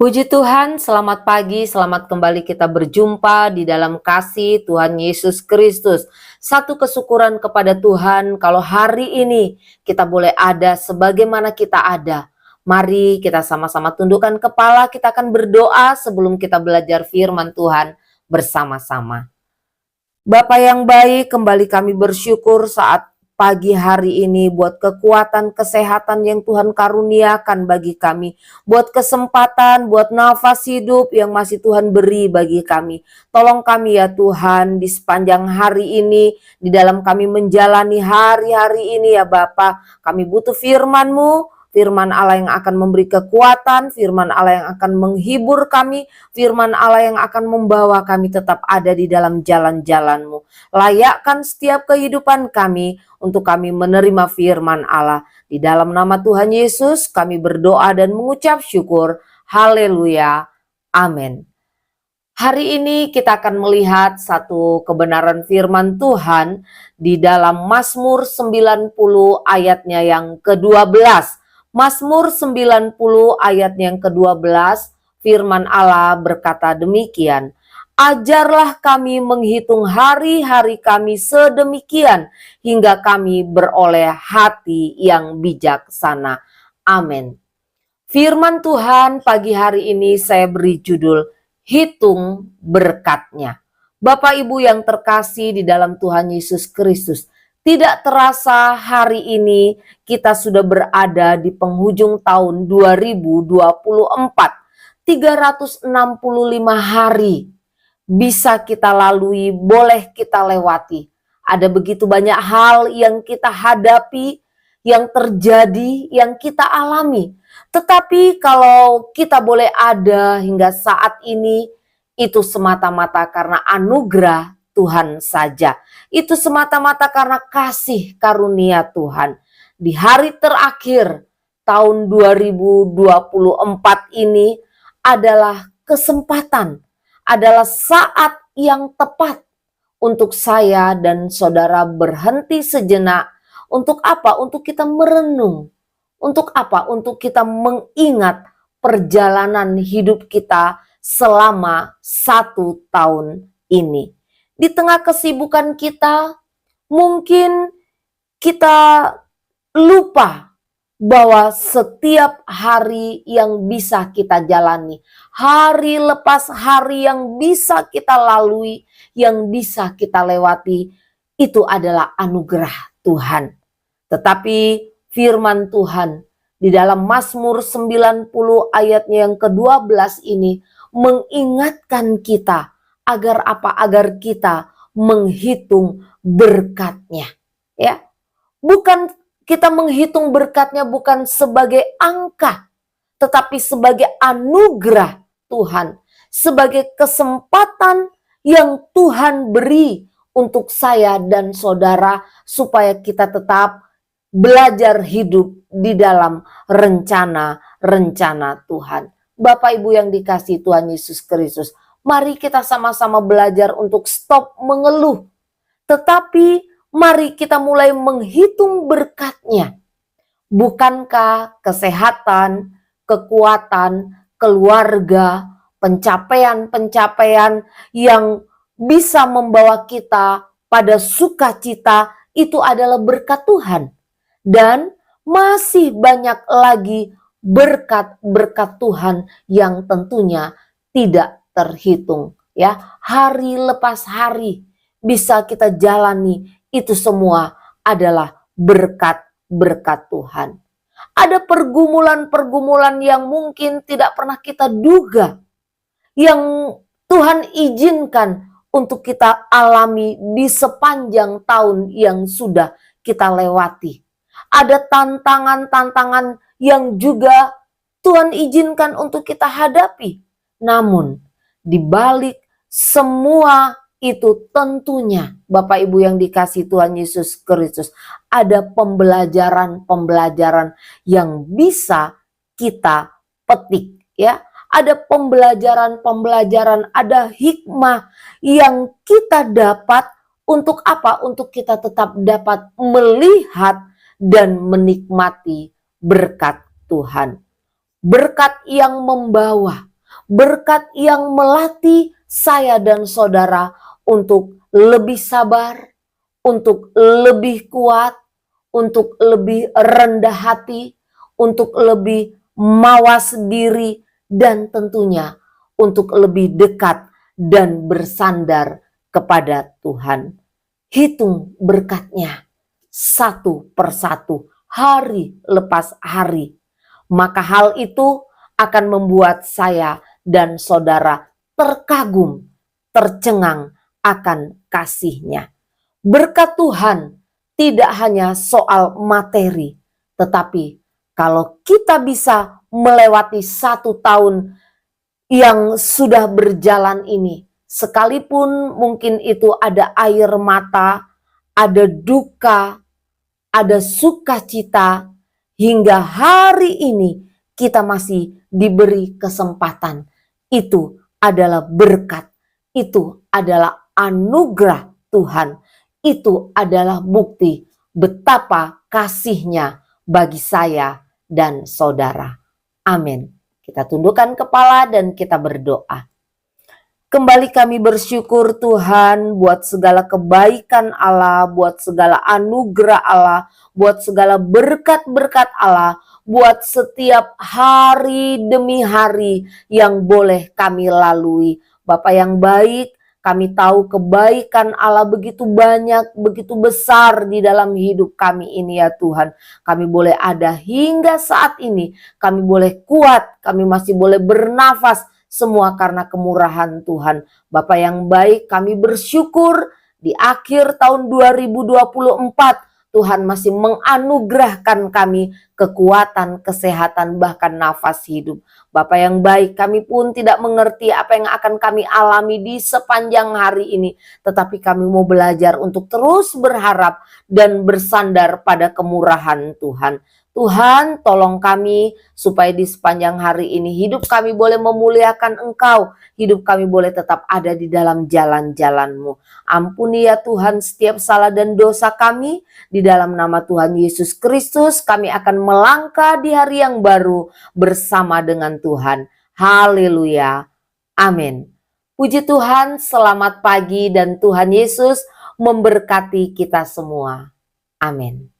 Puji Tuhan, selamat pagi, selamat kembali kita berjumpa di dalam kasih Tuhan Yesus Kristus. Satu kesyukuran kepada Tuhan kalau hari ini kita boleh ada sebagaimana kita ada. Mari kita sama-sama tundukkan kepala, kita akan berdoa sebelum kita belajar firman Tuhan bersama-sama. Bapa yang baik, kembali kami bersyukur saat pagi hari ini buat kekuatan, kesehatan yang Tuhan karuniakan bagi kami. Buat kesempatan, buat nafas hidup yang masih Tuhan beri bagi kami. Tolong kami ya Tuhan di sepanjang hari ini, di dalam kami menjalani hari-hari ini ya Bapa. Kami butuh firman-Mu, firman Allah yang akan memberi kekuatan, firman Allah yang akan menghibur kami, firman Allah yang akan membawa kami tetap ada di dalam jalan-jalan-Mu. Layakkan setiap kehidupan kami untuk kami menerima firman Allah. Di dalam nama Tuhan Yesus kami berdoa dan mengucap syukur. Haleluya. Amin. Hari ini kita akan melihat satu kebenaran firman Tuhan di dalam Mazmur 90 ayatnya yang ke-12. Mazmur 90 ayat yang ke-12, firman Allah berkata demikian. Ajarlah kami menghitung hari-hari kami sedemikian hingga kami beroleh hati yang bijaksana. Amin. Firman Tuhan pagi hari ini saya beri judul Hitung Berkatnya. Bapak Ibu yang terkasih di dalam Tuhan Yesus Kristus, tidak terasa hari ini kita sudah berada di penghujung tahun 2024. 365 hari bisa kita lalui, boleh kita lewati. Ada begitu banyak hal yang kita hadapi, yang terjadi, yang kita alami. Tetapi kalau kita boleh ada hingga saat ini, itu semata-mata karena anugerah Tuhan saja. Itu semata-mata karena kasih karunia Tuhan. Di hari terakhir tahun 2024 ini adalah kesempatan, adalah saat yang tepat untuk saya dan saudara berhenti sejenak. Untuk apa? Untuk kita merenung. Untuk apa? Untuk kita mengingat perjalanan hidup kita selama 1 tahun ini. Di tengah kesibukan kita, mungkin kita lupa bahwa setiap hari yang bisa kita jalani, hari lepas hari yang bisa kita lalui, yang bisa kita lewati, itu adalah anugerah Tuhan. Tetapi firman Tuhan di dalam Mazmur 90 ayatnya yang ke-12 ini mengingatkan kita agar apa? Agar kita menghitung berkatnya. Ya, bukan kita menghitung berkatnya bukan sebagai angka, tetapi sebagai anugerah Tuhan, sebagai kesempatan yang Tuhan beri untuk saya dan saudara supaya kita tetap belajar hidup di dalam rencana-rencana Tuhan. Bapak Ibu yang dikasihi Tuhan Yesus Kristus, mari kita sama-sama belajar untuk stop mengeluh. Tetapi mari kita mulai menghitung berkatnya. Bukankah kesehatan, kekuatan, keluarga, pencapaian-pencapaian yang bisa membawa kita pada sukacita itu adalah berkat Tuhan. Dan masih banyak lagi berkat-berkat Tuhan yang tentunya tidak terhitung. Ya, hari lepas hari bisa kita jalani, itu semua adalah berkat-berkat Tuhan. Ada pergumulan-pergumulan yang mungkin tidak pernah kita duga, yang Tuhan izinkan untuk kita alami di sepanjang tahun yang sudah kita lewati. Ada tantangan-tantangan yang juga Tuhan izinkan untuk kita hadapi. Namun, di balik semua itu tentunya Bapak Ibu yang dikasihi Tuhan Yesus Kristus, ada pembelajaran-pembelajaran yang bisa kita petik, ya. Ada pembelajaran-pembelajaran, ada hikmah yang kita dapat untuk apa? Untuk kita tetap dapat melihat dan menikmati berkat Tuhan. Berkat yang membawa, berkat yang melatih saya dan saudara untuk lebih sabar, untuk lebih kuat, untuk lebih rendah hati, untuk lebih mawas diri, dan tentunya untuk lebih dekat dan bersandar kepada Tuhan. Hitung berkatnya satu persatu, hari lepas hari. Maka hal itu akan membuat saya dan saudara terkagum, tercengang akan kasih-Nya. Berkat Tuhan tidak hanya soal materi, tetapi kalau kita bisa melewati 1 tahun yang sudah berjalan ini, sekalipun mungkin itu ada air mata, ada duka, ada sukacita, hingga hari ini kita masih diberi kesempatan. Itu adalah berkat, itu adalah anugerah Tuhan, itu adalah bukti betapa kasih-Nya bagi saya dan saudara. Amin. Kita tundukkan kepala dan kita berdoa. Kembali kami bersyukur Tuhan buat segala kebaikan Allah, buat segala anugerah Allah, buat segala berkat-berkat Allah, buat setiap hari demi hari yang boleh kami lalui. Bapa yang baik, kami tahu kebaikan Allah begitu banyak, begitu besar di dalam hidup kami ini ya Tuhan. Kami boleh ada hingga saat ini, kami boleh kuat, kami masih boleh bernafas, semua karena kemurahan Tuhan. Bapa yang baik, kami bersyukur di akhir tahun 2024 Tuhan masih menganugerahkan kami kekuatan, kesehatan, bahkan nafas hidup. Bapa yang baik, kami pun tidak mengerti apa yang akan kami alami di sepanjang hari ini. Tetapi kami mau belajar untuk terus berharap dan bersandar pada kemurahan Tuhan. Tuhan, tolong kami supaya di sepanjang hari ini hidup kami boleh memuliakan Engkau. Hidup kami boleh tetap ada di dalam jalan-jalan-Mu. Ampuni ya Tuhan setiap salah dan dosa kami. Di dalam nama Tuhan Yesus Kristus kami akan melangkah di hari yang baru bersama dengan Tuhan. Haleluya. Amin. Puji Tuhan, selamat pagi dan Tuhan Yesus memberkati kita semua. Amin.